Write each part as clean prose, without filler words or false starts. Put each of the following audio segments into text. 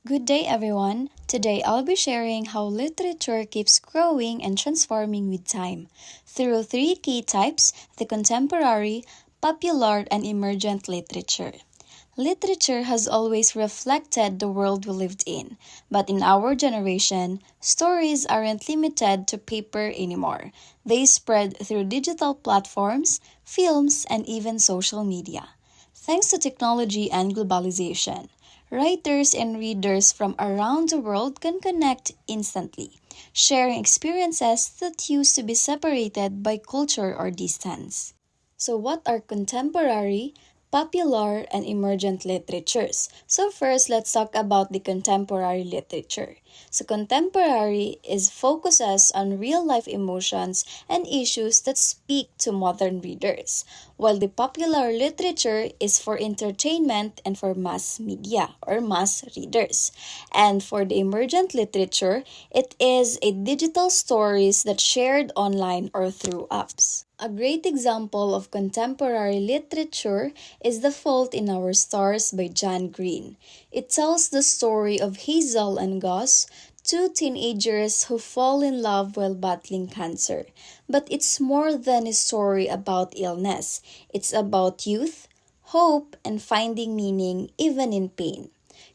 Good day, everyone. Today I'll be sharing how literature keeps growing and transforming with time through three key types: the contemporary, popular, and emergent literature. Literature has always reflected the world we lived in, but in our generation, stories aren't limited to paper anymore. They spread through digital platforms, films, and even social media. Thanks to technology and globalization, writers and readers from around the world can connect instantly, sharing experiences that used to be separated by culture or distance. So, what are contemporary, popular, and emergent literatures? So, first, let's talk about the contemporary literature. So, contemporary is focuses on real life emotions and issues that speak to modern readers, while the popular literature is for entertainment and for mass media or mass readers. And for the emergent literature, it is a digital stories that shared online or through apps. A great example of contemporary literature is The Fault in Our Stars by John Green. It tells the story of Hazel and Gus, two teenagers who fall in love while battling cancer. But it's more than a story about illness. It's about youth, hope, and finding meaning even in pain.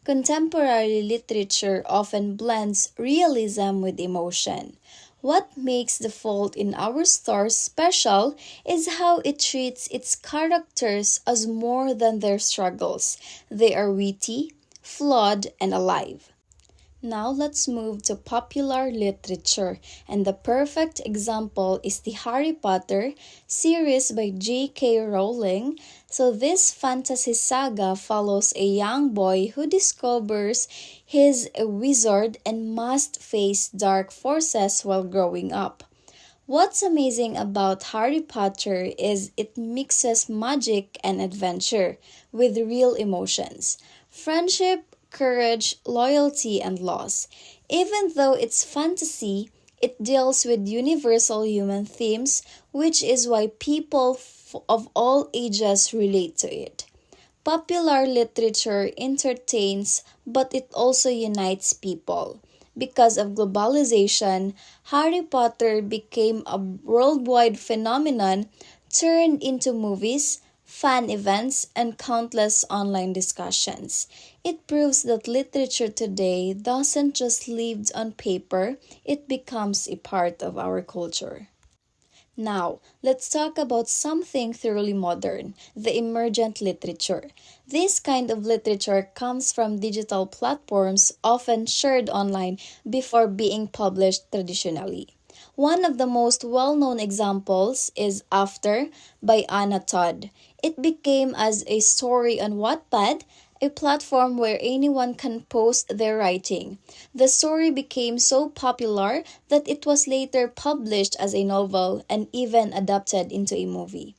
Contemporary literature often blends realism with emotion. What makes The Fault in Our Stars special is how it treats its characters as more than their struggles. They are witty, flawed, and alive. Now let's move to popular literature, and the perfect example is the Harry Potter series by J.K. Rowling. So this fantasy saga follows a young boy who discovers he's a wizard and must face dark forces while growing up. What's amazing about Harry Potter is it mixes magic and adventure with real emotions: friendship, courage, loyalty, and loss. Even though it's fantasy, it deals with universal human themes, which is why people of all ages relate to it. Popular literature entertains, but it also unites people. Because of globalization, Harry Potter became a worldwide phenomenon, turned into movies, fan events, and countless online discussions. It proves that literature today doesn't just live on paper, it becomes a part of our culture. Now, let's talk about something thoroughly modern: the emergent literature. This kind of literature comes from digital platforms, often shared online before being published traditionally. One of the most well known examples is After by Anna Todd. It became as a story on Wattpad, a platform where anyone can post their writing. The story became so popular that it was later published as a novel and even adapted into a movie.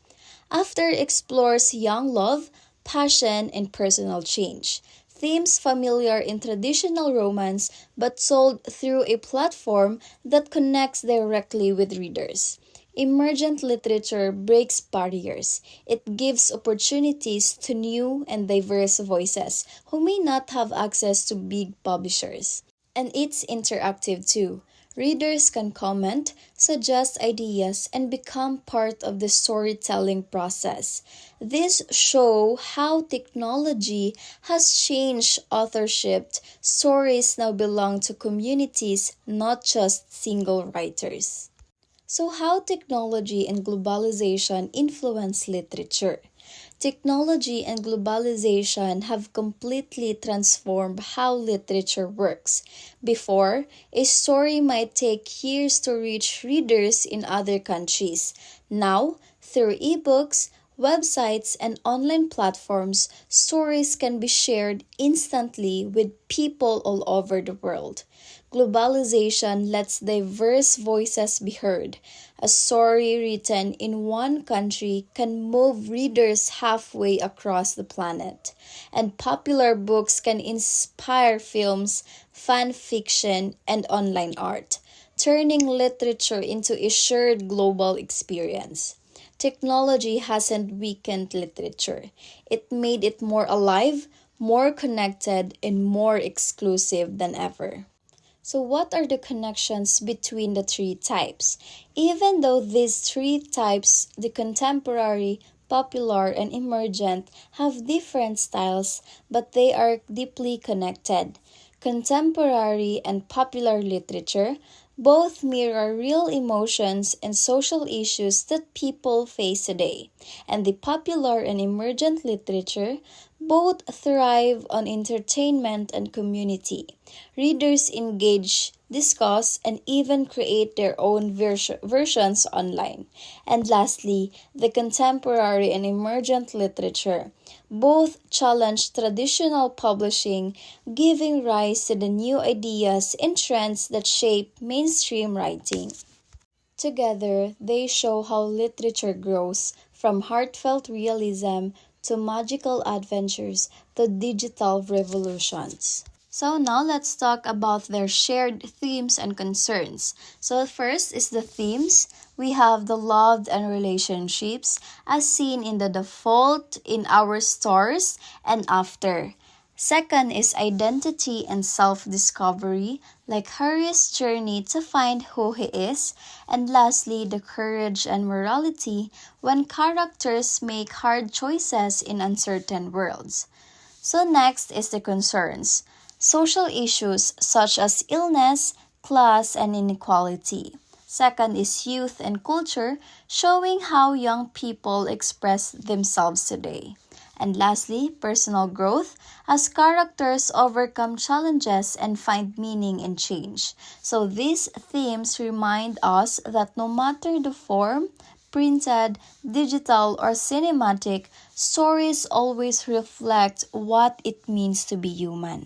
After explores young love, passion, and personal change, themes familiar in traditional romance but told through a platform that connects directly with readers. Emergent literature breaks barriers. It gives opportunities to new and diverse voices who may not have access to big publishers. And it's interactive too. Readers can comment, suggest ideas, and become part of the storytelling process. This show how technology has changed authorship. Stories now belong to communities, not just single writers. So, how technology and globalization influence literature? Technology and globalization have completely transformed how literature works. Before, a story might take years to reach readers in other countries. Now, through ebooks, websites, and online platforms, stories can be shared instantly with people all over the world. Globalization lets diverse voices be heard. A story written in one country can move readers halfway across the planet. And popular books can inspire films, fan fiction, and online art, turning literature into a shared global experience. Technology hasn't weakened literature. It made it more alive, more connected, and more exclusive than ever. So, what are the connections between the three types? Even though these three types, the contemporary, popular, and emergent, have different styles, but they are deeply connected. Contemporary and popular literature both mirror real emotions and social issues that people face today, and the popular and emergent literature both thrive on entertainment and community. Readers engage, discuss, and even create their own versions online. And lastly, the contemporary and emergent literature both challenge traditional publishing, giving rise to the new ideas and trends that shape mainstream writing. Together, they show how literature grows from heartfelt realism to magical adventures to digital revolutions. So now let's talk about their shared themes and concerns. So first is the themes. We have the love and relationships as seen in the default, in our stores, and after. Second is identity and self-discovery, like Harry's journey to find who he is. And lastly, the courage and morality when characters make hard choices in uncertain worlds. So next is the concerns. Social issues such as illness, class, and inequality. Second is youth and culture, showing how young people express themselves today. And lastly, personal growth, as characters overcome challenges and find meaning in change. So these themes remind us that no matter the form, printed, digital, or cinematic, stories always reflect what it means to be human.